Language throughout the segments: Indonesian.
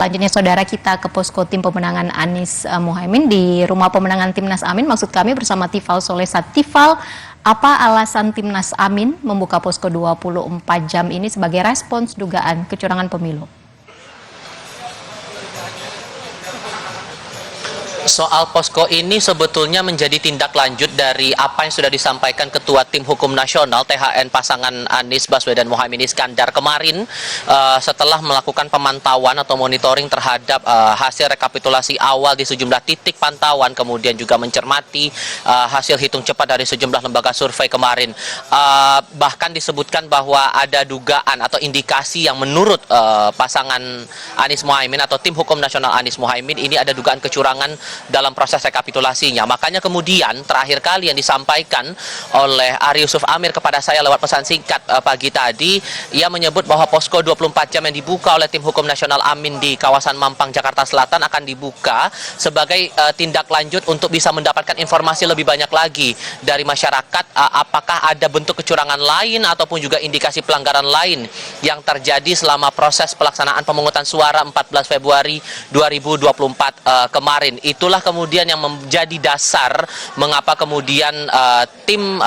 Selanjutnya saudara kita ke posko tim pemenangan Anies Muhaimin di rumah pemenangan Timnas Amin. Maksud kami bersama Tifal Solesa. Tifal, apa alasan Timnas Amin membuka posko 24 jam ini sebagai respons dugaan kecurangan pemilu? Soal posko ini sebetulnya menjadi tindak lanjut dari apa yang sudah disampaikan Ketua Tim Hukum Nasional THN pasangan Anies Baswedan Muhaimin Iskandar kemarin setelah melakukan pemantauan atau monitoring terhadap hasil rekapitulasi awal di sejumlah titik pantauan, kemudian juga mencermati hasil hitung cepat dari sejumlah lembaga survei kemarin. Bahkan disebutkan bahwa ada dugaan atau indikasi yang menurut pasangan Anies Muhaimin atau Tim Hukum Nasional Anies Muhaimin ini ada dugaan kecurangan dalam proses rekapitulasinya. Makanya kemudian terakhir kali yang disampaikan oleh Ari Yusuf Amir kepada saya lewat pesan singkat pagi tadi, ia menyebut bahwa posko 24 jam yang dibuka oleh Tim Hukum Nasional Amin di kawasan Mampang, Jakarta Selatan akan dibuka sebagai tindak lanjut untuk bisa mendapatkan informasi lebih banyak lagi dari masyarakat, apakah ada bentuk kecurangan lain ataupun juga indikasi pelanggaran lain yang terjadi selama proses pelaksanaan pemungutan suara 14 Februari 2024 kemarin. Itulah kemudian yang menjadi dasar mengapa kemudian tim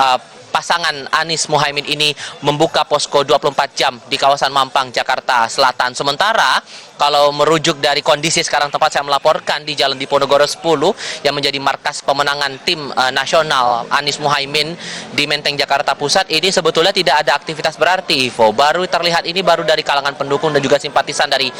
pasangan Anies Muhaimin ini membuka posko 24 jam di kawasan Mampang, Jakarta Selatan. Sementara kalau merujuk dari kondisi sekarang tempat saya melaporkan di Jalan Diponegoro 10 yang menjadi markas pemenangan tim nasional Anies Muhaimin di Menteng, Jakarta Pusat, ini sebetulnya tidak ada aktivitas berarti, Ivo. Baru terlihat ini baru dari kalangan pendukung dan juga simpatisan dari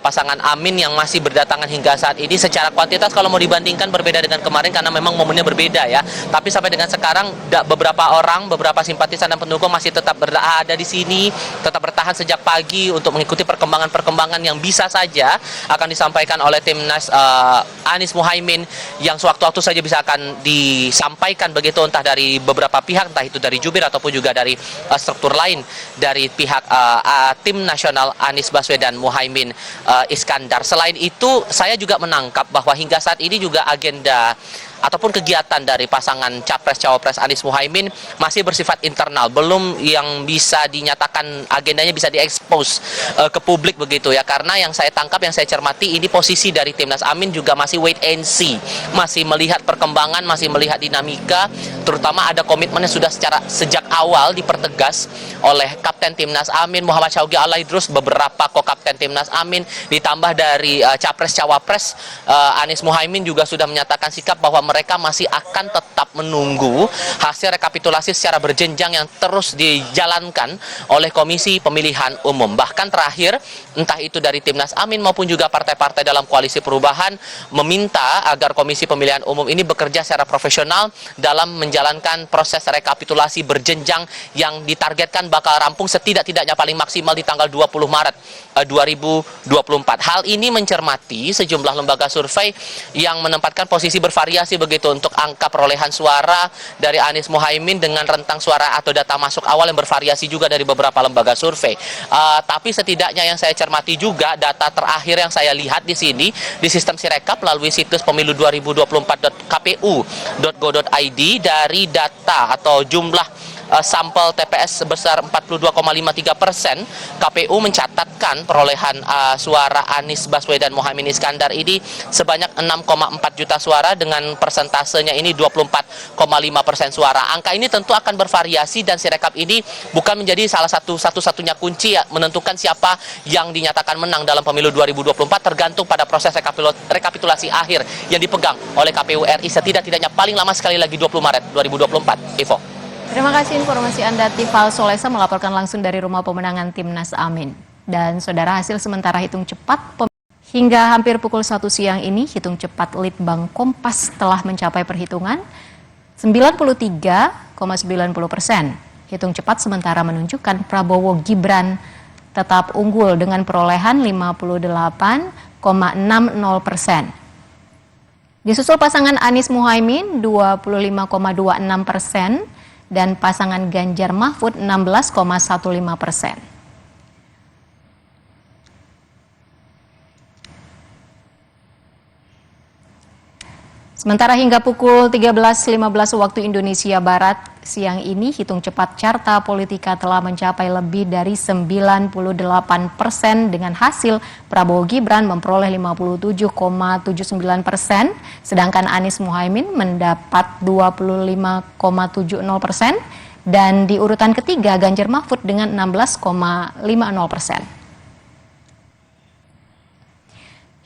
pasangan Amin yang masih berdatangan hingga saat ini. Secara kuantitas kalau mau dibandingkan berbeda dengan kemarin karena memang momennya berbeda ya. Tapi sampai dengan sekarang beberapa orang, beberapa simpatisan dan pendukung masih tetap berada di sini, tetap bertahan sejak pagi untuk mengikuti perkembangan-perkembangan yang bisa saja akan disampaikan oleh Timnas Anies Muhaimin yang sewaktu-waktu saja bisa akan disampaikan begitu, entah dari beberapa pihak, entah itu dari jubir ataupun juga dari struktur lain dari pihak tim nasional Anies Baswedan Muhaimin Iskandar. Selain itu, saya juga menangkap bahwa hingga saat ini juga agenda ataupun kegiatan dari pasangan Capres-Cawapres Anies Muhaimin masih bersifat internal, belum yang bisa dinyatakan agendanya bisa diekspos ke publik begitu ya, karena yang saya tangkap, yang saya cermati, ini posisi dari Timnas Amin juga masih wait and see, masih melihat perkembangan, masih melihat dinamika, terutama ada komitmen yang sudah sejak awal dipertegas oleh Kapten Timnas Amin Muhammad Syawgi Alaidrus, beberapa ko-kapten Timnas Amin, ditambah dari Capres-Cawapres Anies Muhaimin juga sudah menyatakan sikap bahwa mereka masih akan tetap menunggu hasil rekapitulasi secara berjenjang yang terus dijalankan oleh Komisi Pemilihan Umum. Bahkan terakhir, entah itu dari Timnas Amin maupun juga partai-partai dalam koalisi perubahan, meminta agar Komisi Pemilihan Umum ini bekerja secara profesional dalam menjalankan proses rekapitulasi berjenjang yang ditargetkan bakal rampung setidak-tidaknya paling maksimal di tanggal 20 Maret 2024. Hal ini mencermati sejumlah lembaga survei yang menempatkan posisi bervariasi begitu untuk angka perolehan suara dari Anies Muhaimin dengan rentang suara atau data masuk awal yang bervariasi juga dari beberapa lembaga survei. Tapi setidaknya yang saya cermati juga, data terakhir yang saya lihat di sini di sistem Sirekap melalui situs pemilu2024.kpu.go.id, dari data atau jumlah sampel TPS sebesar 42,53%, KPU mencatatkan perolehan suara Anies Baswedan Muhaimin Iskandar ini sebanyak 6,4 juta suara dengan persentasenya ini 24,5% suara. Angka ini tentu akan bervariasi dan Sirekap ini bukan menjadi salah satu-satunya kunci ya, menentukan siapa yang dinyatakan menang dalam pemilu 2024, tergantung pada proses rekapitulasi akhir yang dipegang oleh KPU RI setidak-tidaknya paling lama sekali lagi 20 Maret 2024. Ivo. Terima kasih informasi Anda, Tifal Solesa, melaporkan langsung dari rumah pemenangan Timnas Amin. Dan saudara, hasil sementara hitung cepat hingga hampir pukul 1 siang ini, hitung cepat Litbang Kompas telah mencapai perhitungan 93,90%. Hitung cepat sementara menunjukkan Prabowo Gibran tetap unggul dengan perolehan 58,60%. Disusul pasangan Anies Muhaimin 25,26% dan pasangan Ganjar Mahfud 16,15%. Sementara hingga pukul 13.15 waktu Indonesia Barat siang ini, hitung cepat Carta Politika telah mencapai lebih dari 98% dengan hasil Prabowo Gibran memperoleh 57,79%, sedangkan Anies Muhaimin mendapat 25,70%, dan di urutan ketiga Ganjar Mahfud dengan 16,50%.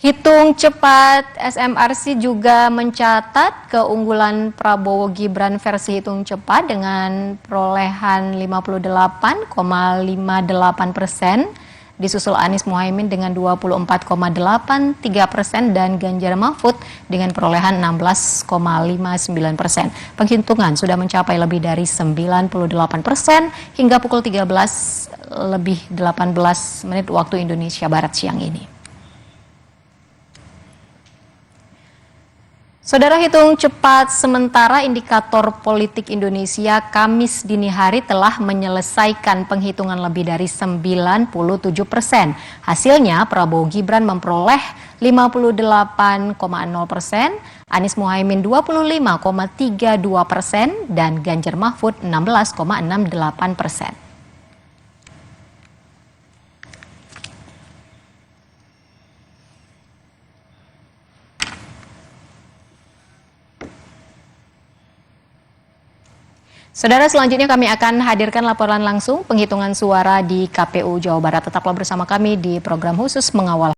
Hitung cepat SMRC juga mencatat keunggulan Prabowo Gibran versi hitung cepat dengan perolehan 58,58%, disusul Anies Muhaimin dengan 24,83% dan Ganjar Mahfud dengan perolehan 16,59%. Penghitungan sudah mencapai lebih dari 98% hingga pukul 13:18 waktu Indonesia Barat siang ini. Saudara, hitung cepat sementara indikator politik Indonesia Kamis dini hari telah menyelesaikan penghitungan lebih dari 97%. Hasilnya Prabowo Gibran memperoleh 58,0%, Anies Muhaimin 25,32% dan Ganjar Mahfud 16,68%. Saudara, selanjutnya kami akan hadirkan laporan langsung penghitungan suara di KPU Jawa Barat. Tetaplah bersama kami di program khusus Mengawal